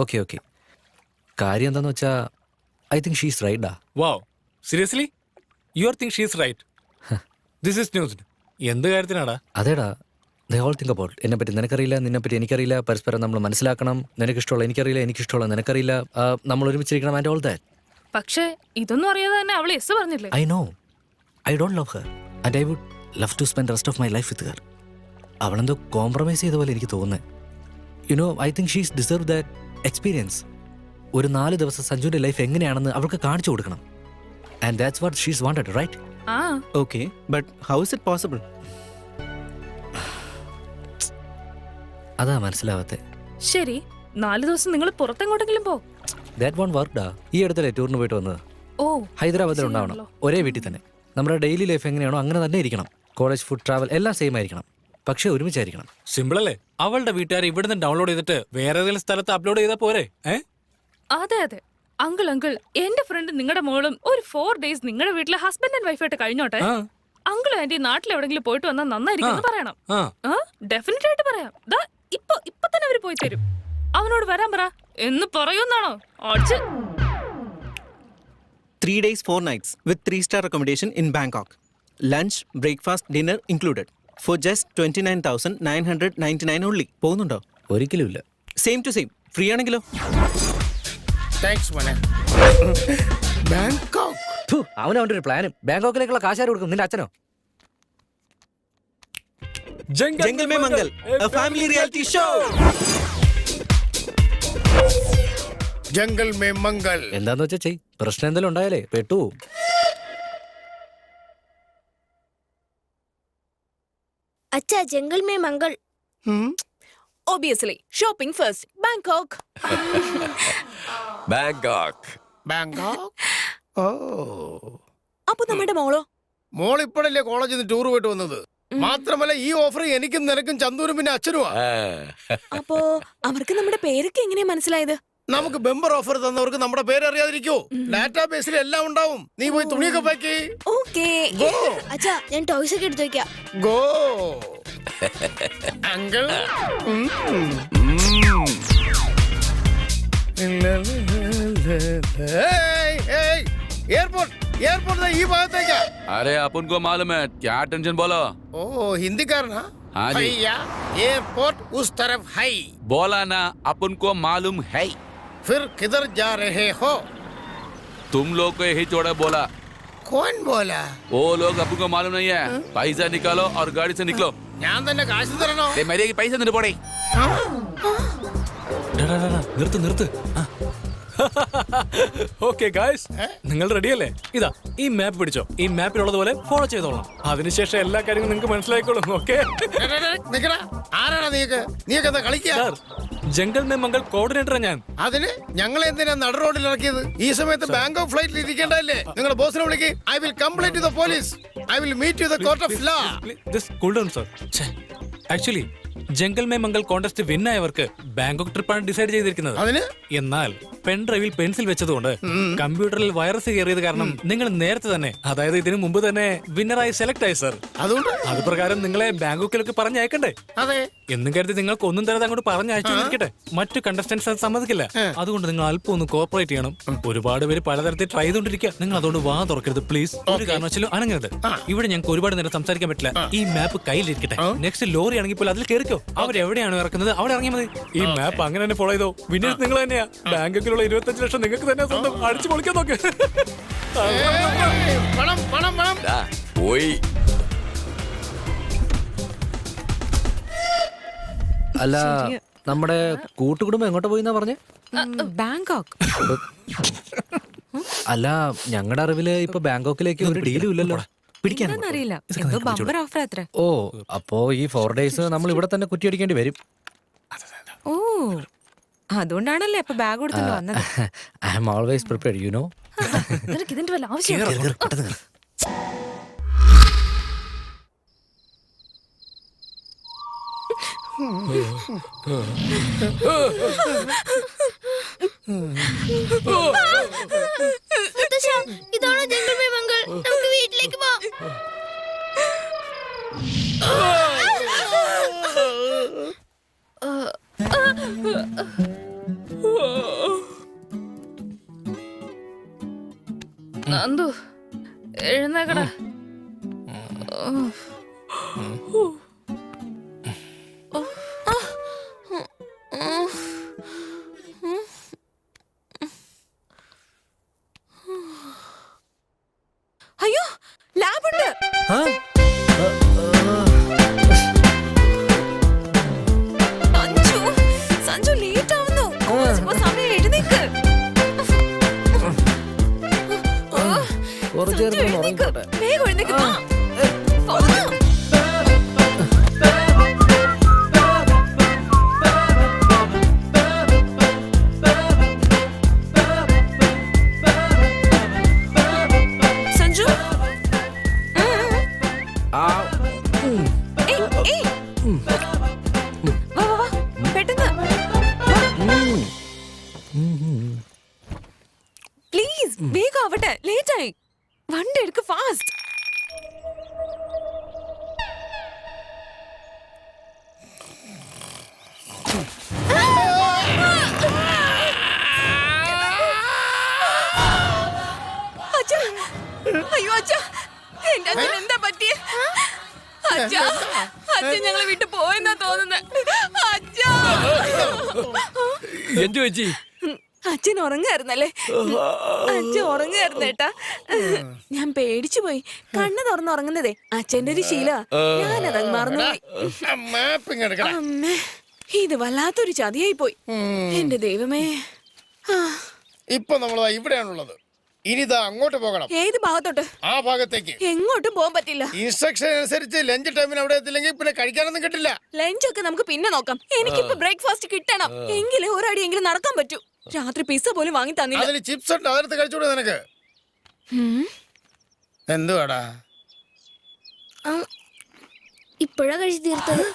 Okay okay. കാര്യം എന്താന്ന് വെച്ചാ I think she's right. Wow, seriously you are think she's right? This is news. എന്ത് കാര്യത്തിനാടാ? അതേടാ, ദേ ഓൾ തിങ്ക് അബൌട്ട് എന്നെ പറ്റി നിനക്കറിയില്ല, നിന്നെ പറ്റി എനിക്കറിയില്ല, പരസ്പരം നമ്മൾ മനസ്സിലാക്കണം. നിനക്കിഷ്ടമുള്ള എനിക്കറിയില്ല, എനിക്കിഷ്ടമുള്ള നിനക്കറിയില്ല, നമ്മൾ ഒരുമിച്ചിരിക്കണം ആൻഡ് ഓൾ ദാറ്റ്. പക്ഷേ ഇതൊന്നും അറിയാതെ തന്നെ അവൾ യെസ് പറഞ്ഞില്ലേ? I know, I don't love her and I would love to spend rest of my life with her. അവളെന്തോ കോംപ്രമൈസ് ചെയ്ത പോലെ എനിക്ക് തോന്നുന്നത്. You know, I think she's deserve that experience. ഒരു 4 ദിവസം സഞ്ജുവിന്റെ ലൈഫ് എങ്ങനെയാണെന്ന് അവൾക്ക് കാണിച്ചു കൊടുക്കണം. And that's what she's wanted, right? ആ Okay, but how is it possible? അതാ മനസ്സിലാവാത്തെ. ശരി, 4 ദിവസം നിങ്ങൾ പുറത്തെങ്ങോട്ടെങ്കിലും പോ. ദാറ്റ് വൺ വർക്ക്ഡാ. ഈ അടുത്തല്ലേ ടൂറിന് പോയിട്ട് വന്നത്? ഓ ഹൈദരാബാദിൽ ഉണ്ടാവണം, ഒരേ വീട്ടിൽ തന്നെ. നമ്മുടെ ഡെയിലി ലൈഫ് എങ്ങനെയാണോ അങ്ങനെ തന്നെ ഇരിക്കണം. കോളേജ്, ഫുഡ്, ട്രാവൽ എല്ലാം സെയിം ആയിരിക്കണം, പക്ഷെ ഒരുമിച്ചായിരിക്കണം. സിമ്പിൾ അല്ലേ? അവളുടെ വീട്ടുകാർ ഇവിടുന്ന് ഡൗൺലോഡ് ചെയ്തിട്ട് വേറെ ഏതെങ്കിലും സ്ഥലത്ത് അപ്ലോഡ് ചെയ്താൽ പോരെ? അതെ അതെ, അങ്കിൾ എന്റെ ഫ്രണ്ട് നിങ്ങളുടെ മോളും ഒരു 4 days നിങ്ങളുടെ വീട്ടിലെ ഹസ്ബൻഡ് ആൻഡ് വൈഫായിട്ട് കഴിഞ്ഞോട്ടെ. അങ്കിളും ആന്റി നാട്ടിൽ എവിടെങ്കിലും പോയിട്ട് വന്നാൽ നന്നായിരിക്കും എന്ന് പറയണം. ഡെഫിനറ്റ് ആയിട്ട് പറയാം. ഇപ്പൊ തന്നെ അവര് പോയി തരും. അവനോട് വരാൻ പറ എന്ന് പറയുന്നാണോ? 3 days 4 nights with 3-star accommodation in Bangkok. Lunch, breakfast, dinner included. For just 29,999 only. പോകുന്നുണ്ടോ? ഒരിക്കലും ഇല്ല. Same to same. ഫ്രീ ആണെങ്കിലോ? താങ്ക്സ് മോനെ. ബാങ്കോക്ക്. അവൻ അവന്റെ ഒരു പ്ലാനും. ബാങ്കോക്കിലേക്കുള്ള കാശാര് കൊടുക്കും? നിന്റെ അച്ഛനോ? Jungle Mein Mangal, a family reality show. Jungle Mein Mangal. എന്താന്ന് വെച്ചാ ചെയ്. പ്രശ്നം എന്തെങ്കിലും ഉണ്ടായാലേ പെട്ടു. अच्छा Jungle Mein Mangal. Obviously, shopping first. Bangkok. Bangkok. Bangkok. ഓ, അപ്പൊ നമ്മുടെ മോളോ? മോൾ ഇപ്പോഴല്ലേ കോളേജിൽ നിന്ന് ടൂർ പോയിട്ട് വന്നത്. മാത്രമല്ല ഈ ഓഫർ എനിക്കും നിനക്കും ചന്ദൂരും പിന്നെ അച്ഛനുമാ. അപ്പോ അവർക്ക് നമ്മുടെ പേരൊക്കെ എങ്ങനെയാ മനസ്സിലായത്? നമുക്ക് ബെമ്പർ ഓഫർ തന്നവർക്ക് നമ്മുടെ പേര് അറിയാതിരിക്കോ? ഡാറ്റാബേസിൽ എല്ലാം ഉണ്ടാവും. നീ പോയി തുണിയൊക്കെ പാക്കി. ഓക്കേ. अच्छा ഞാൻ ടോയ്സ് ഒക്കെ എടുത്തു വെക്കാം. Go uncle. എയർപോർട്ട് എയർപോർട്ട് ഈ ഭാഗത്തേക്കാ. अरे अपन को मालूम है, क्या टेंशन बोलो. ഓ ഹിന്ദിക്കാരനാ? हाँ जी. भैया एयरपोर्ट उस तरफ है. बोला ना, अपन को मालूम है. फिर किधर जा रहे हो? तुम लोग को यही छोड़ा बोला. कौन बोला? वो लोग अपन को मालूम नहीं है. पैसा निकालो और गाड़ी से निकलो. ഞാൻ തന്നെ കാശ് തരണോ? मेरे की पैसा नहीं पड़े. നിർത്ത്. ഓക്കെ ഗായ്സ്, നിങ്ങൾ റെഡിയല്ലേ? ഇതാ ഈ മാപ്പ് പിടിച്ചോ. ഈ മാപ്പിലുള്ളതുപോലെ ഫോളോ ചെയ്തോളാം. അതിനുശേഷം എല്ലാ കാര്യങ്ങളും നിങ്ങൾക്ക് മനസ്സിലായിക്കോളും. ഓക്കെ നിക്കടാ. ആരാടാ നീക്ക്? നീക്ക് എന്താ കളിക്കാ? സാർ, ജംഗൽ മേ മംഗൾ കോർഡിനേറ്ററാ ഞാൻ. അതിന് ഞങ്ങൾ എന്തിനാ നട റോഡിൽ ഇറക്കിയത്? ഈ സമയത്ത് ബാങ്കോക്ക് ഫ്ലൈറ്റിൽ ഇരിക്കേണ്ടതല്ലേ? നിങ്ങളുടെ ബോസിനെ വിളിക്ക്. I will complaint to the police. I will meet you the court of law. Cool down sir. Actually Jungle Mein Mangal contest win ആയവർക്ക് ബാങ്കോക്ക് ട്രിപ്പാണ് ഡിസൈഡ് ചെയ്തിരിക്കുന്നത്. അതിന് എന്നാൽ പെൻ ഡ്രൈവിൽ പെൻസിൽ വെച്ചതുകൊണ്ട് കമ്പ്യൂട്ടറിൽ വൈറസ് കയറിയത് കാരണം നിങ്ങൾ നേരത്തെ തന്നെ, അതായത് ഇതിനു മുമ്പ് തന്നെ വിന്നറായി സെലക്ട് ആയി സർ. അതുകൊണ്ട് അത് പ്രകാരം നിങ്ങളെ ബാങ്കോക്കിലേക്ക് പറഞ്ഞയക്കണ്ടേ? അതെ. എന്നും കരുതി നിങ്ങൾക്ക് ഒന്നും തരാതെ അങ്ങോട്ട് പറഞ്ഞയച്ചിരിക്കട്ടെ. മറ്റു കണ്ടസ്റ്റൻസ് അത് സമ്മതിക്കില്ല. അതുകൊണ്ട് നിങ്ങൾ അല്പം ഒന്ന് കോപ്പറേറ്റ് ചെയ്യണം. ഒരുപാട് പേര് പലതരത്തിൽ ട്രൈ ചെയ്തോണ്ടിരിക്കുക. നിങ്ങൾ അതുകൊണ്ട് വാ തുറക്കരുത് പ്ലീസ്. ഒരു കാരണവശാലും അനങ്ങരുത്. ഇവിടെ ഞങ്ങൾക്ക് ഒരുപാട് നേരം സംസാരിക്കാൻ പറ്റില്ല. ഈ മാപ്പ് കയ്യിലിരിക്കട്ടെ. നെക്സ്റ്റ് ലോറി ആണെങ്കിൽ പോലും അതിൽ കയറിക്കോ. അവരെവിടെയാണ് ഇറക്കുന്നത് അവിടെ ഇറങ്ങിയാൽ മതി. ഈ മാപ്പ് അങ്ങനെ തന്നെ ഫോളോ ചെയ്തോ. വിന്നേഴ്സ് നിങ്ങൾ തന്നെയാ. ബാങ്കോക്കിലുള്ള 25 ലക്ഷം നിങ്ങൾക്ക് തന്നെ സ്വന്തം. അടിച്ചു പൊളിക്കാൻ നോക്ക്. പണം പണം പണം. പോയി. അല്ല, നമ്മുടെ കൂട്ടുകുടുംബം എങ്ങോട്ട് പോയിന്നാ പറഞ്ഞേ? ബാങ്കോക്ക്. അല്ല, ഞങ്ങളുടെ അറിവില് ഇപ്പൊ ബാങ്കോക്കിലേക്ക് ഒരു ഡീലും ഇല്ലല്ലോ. അറിയില്ല. എന്തോ ബമ്പർ ഓഫർ അത്ര. ഓ, അപ്പോ ഈ 4 days നമ്മൾ ഇവിടെ തന്നെ കുറ്റിയടിക്കേണ്ടി വരും. ഓ, അതുകൊണ്ടാണല്ലേ ഇപ്പൊ ബാഗ് കൊടുത്തിട്ട് വന്നത്. I am always prepared, you know. നിനക്ക് ഇതിന്റെ വല്ല ആവശ്യം? ഇതാണ് ജംഗൽ മേ മംഗൾ. നമുക്ക് വീട്ടിലേക്ക് പോവാം. നന്ദു എഴുന്നേക്കടാ. അയ്യോ ലാബുണ്ട്. സഞ്ജു സഞ്ജു ലേറ്റ് ആവുന്നു. ഇപ്പൊ സമയം എഴുന്നേക്ക്. സഞ്ജു, എഴുന്നേക്ക്. വേഗം എഴുന്നേക്ക്. വാ. വാ. സഞ്ജു ഏയ്, ഏയ്. വാ, വാ, വാ. പെട്ടെന്ന് പ്ലീസ് വേഗം ആവട്ടെ. ലേറ്റ് ആയി. വണ്ടി എടുക്ക് ഫാസ്റ്റ്. അച്ഛാ, അയ്യോ അച്ഛാ, എന്റെ അച്ഛൻ എന്താ പറ്റിയേ? അച്ഛാ, അച്ഛൻ ഞങ്ങളെ വിട്ടു പോയെന്നാ തോന്നുന്നത്. അച്ഛാ, എന്തു വെച്ചി? അച്ഛൻ ഉറങ്ങായിരുന്നല്ലേ? അച്ഛൻ ഉറങ്ങായിരുന്നു ഏട്ടാ. ഞാൻ പേടിച്ചു പോയി. കണ്ണ് തുറന്നുറങ്ങുന്നതേ അച്ഛന്റെ ഒരു ശീല. ഞാനതങ്ങ് മറന്നുപോയി. മാപ്പിങ് എടുക്കണം. അമ്മേ, ഇത് വല്ലാത്തൊരു ചതിയായി പോയി. എന്റെ ദൈവമേ. ആ, ഇപ്പൊ നമ്മൾ ഇവിടെയാണുള്ളത്. ഇനിതാ അങ്ങോട്ട് പോകണം. ഏത് ഭാഗത്തോട്ട്? ആ ഭാഗത്തേക്ക്. എങ്ങോട്ടും പോകാൻ പറ്റില്ല. ഇൻസ്ട്രക്ഷൻ അനുസരിച്ച് ലഞ്ച് ടൈമിന് അവിടെ എത്തില്ലെങ്കിൽ പിന്നെ കഴിക്കാനൊന്നും കിട്ടില്ല. ലഞ്ചൊക്കെ നമുക്ക് പിന്നെ നോക്കാം. എനിക്കിപ്പോ ബ്രേക്ക്ഫാസ്റ്റ് കിട്ടണം. എങ്കിലേ ഒരടിയെങ്കിലും നടക്കാൻ പറ്റൂ. രാത്രി പിസ്സ പോലും വാങ്ങി തന്നില്ല. അതിൽ ചിപ്സ് ഉണ്ട്, അതെടുത്ത് കഴിച്ചൂടെ നിനക്ക്? എന്തുവാടാ ഇപ്പോഴാ കഴിച്ചു തീർത്തത്.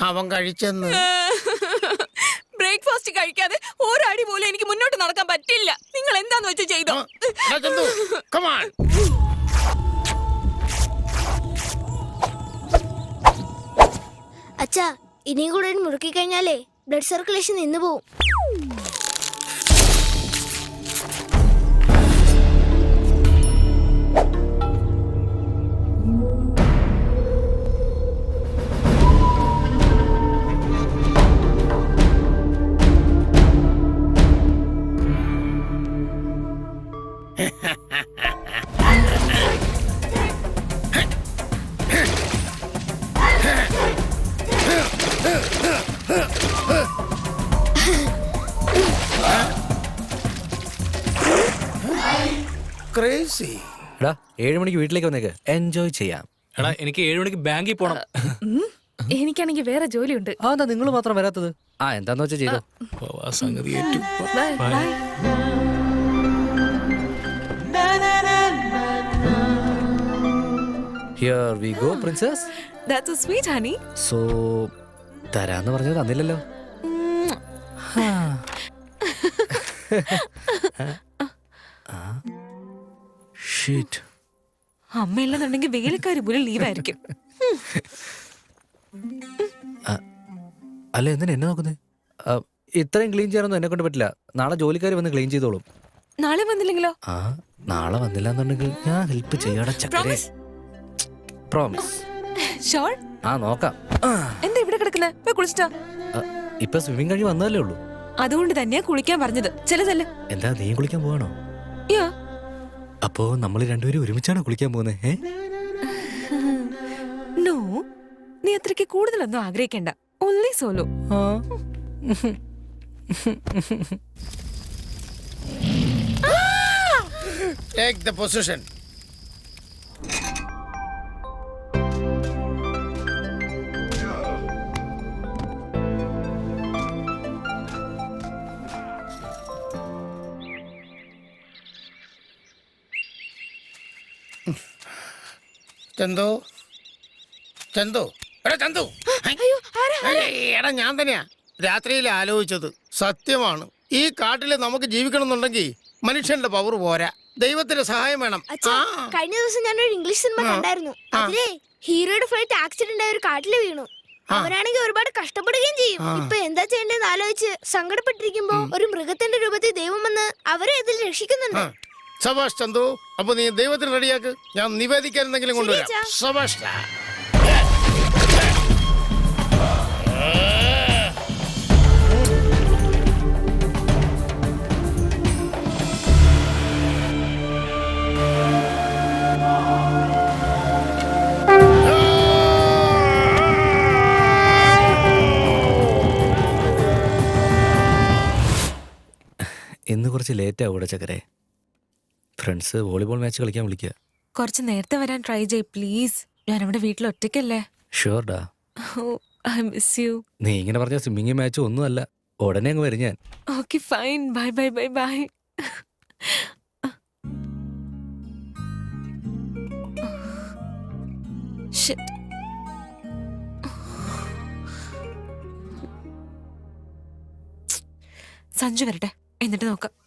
അവൻ കഴിച്ചെന്ന്? ബ്രേക്ക്ഫാസ്റ്റ് കഴിക്കാതെ ഒരടി പോലും എനിക്ക് മുന്നോട്ട് നടക്കാൻ പറ്റില്ല. നിങ്ങൾ എന്താന്ന് വെച്ച് ചെയ്തോ. അച്ഛാ, ഇനിയും കൂടെ മുറുക്കി കഴിഞ്ഞാലേ ബ്ലഡ് സർക്കുലേഷൻ നിന്ന് പോവും. എടാ 7 മണിക്ക് വീട്ടിലേക്ക് വന്നേക്ക്, എൻജോയ് ചെയ്യാം. എടാ എനിക്ക് 7 മണിക്ക് ബാങ്കിൽ പോണം. എനിക്കാണെങ്കിൽ വേറെ ജോലിയുണ്ട്. ആ എന്താ നിങ്ങൾ മാത്രം വരാത്തത്? ആ എന്താന്ന് വെച്ചാ ചെയ്തോ. സംഗതി ഏറ്റു. Bye bye. Here we go princess. That's A sweet honey. So തരാന്ന് പറഞ്ഞത് തന്നില്ലല്ലോ. ഷിറ്റ്. അമ്മയില്ലെന്നുണ്ടെങ്കിൽ വേലക്കാരി പോലും ലീവായിരിക്കും. അല്ല എന്തിനാ എന്നെ നോക്കുന്നേ? ഇത്രയും ക്ലീൻ ചെയ്യാനൊന്നും എന്നെ കൊണ്ട് പറ്റില്ല. നാളെ ജോലിക്കാർ വന്ന് ക്ലീൻ ചെയ്തോളും. നാളെ വന്നില്ലെങ്കിലോ? ആ നാളെ വന്നില്ല എന്നുണ്ടെങ്കിൽ ഞാൻ ഹെൽപ്പ് ചെയ്യടാ ചക്കരേ. പ്രോമിസ്. ഷോർ? ആ നോക്കാം. എന്താ ഇവിടെ കിടക്കുന്നത്? പോയി കുളിച്ചിട്ടാ? ഇപ്പൊ സ്വിമ്മിങ് കഴിഞ്ഞ് വന്നതല്ലേ ഉള്ളൂ. അതുകൊണ്ട് തന്നെയാ കുളിക്കാൻ പറഞ്ഞത്. ചെല്ലു. എന്താ നീ കുളിക്കാൻ പോവാണോ? യാ. അപ്പോ നമ്മൾ രണ്ടുപേരും ഒരുമിച്ചാണോ കുളിക്കാൻ പോകുന്നത്? നോ, നീ അത്രയ്ക്ക് കൂടുതലൊന്നും ആഗ്രഹിക്കണ്ട. Only solo. Take the position. Chandu, Chandu, എടാ ചന്തു. എടാ ഞാൻ തന്നെയാ രാത്രിയിൽ ആലോചിച്ചത്. സത്യമാണ്, ഈ കാട്ടില് നമുക്ക് ജീവിക്കണമെന്നുണ്ടെങ്കിൽ മനുഷ്യന്റെ പവർ പോരാ, ദൈവത്തിന്റെ സഹായം വേണം. അച്ഛാ, കഴിഞ്ഞ ദിവസം ഞാനൊരു ഇംഗ്ലീഷ് സിനിമ കണ്ടായിരുന്നു. അതിലെ ഹീറോയുടെ ഫ്ലൈറ്റ് ആക്സിഡന്റ് ആയ ഒരു കാട്ടില് വീണു. അവരാണെങ്കിൽ ഒരുപാട് കഷ്ടപ്പെടുകയും ചെയ്യും. ഇപ്പൊ എന്താ ചെയ്യേണ്ടതെന്ന് ആലോചിച്ച് സങ്കടപ്പെട്ടിരിക്കുമ്പോ ഒരു മൃഗത്തിന്റെ രൂപത്തിൽ ദൈവം വന്ന് അവരെ ഇതിൽ രക്ഷിക്കുന്നുണ്ട്. സബാഷ് ചന്തു. അപ്പൊ നീ ദൈവത്തിന് റെഡിയാക്ക്, ഞാൻ നിവേദിക്കാൻ എന്തെങ്കിലും കൊണ്ടുവരാം. അച്ഛാ. സബാഷ്. ഇന്ന് കുറച്ച് ലേറ്റ് ആവൂടെ ചക്കരെ. ഫ്രണ്ട്സ് വോളിബോൾ മാച്ച് കളിക്കാൻ വിളിക്കുക. കുറച്ച് നേരത്തെ വരാൻ ട്രൈ ചെയ് പ്ലീസ്. ഞാൻ അവിടെ വീട്ടിൽ ഒറ്റയ്ക്കല്ലേ. ഷുവർഡാ. I miss you. നീ ഇങ്ങനെ പറഞ്ഞ സ്വിമ്മിങ് മാച്ച് ഒന്നും അല്ല, ഉടനെ അങ്ങ് വരും ഞാൻ. Okay fine. Bye bye bye bye. Shit. Sanju വരട്ടെ എന്നിട്ട് നോക്കാം.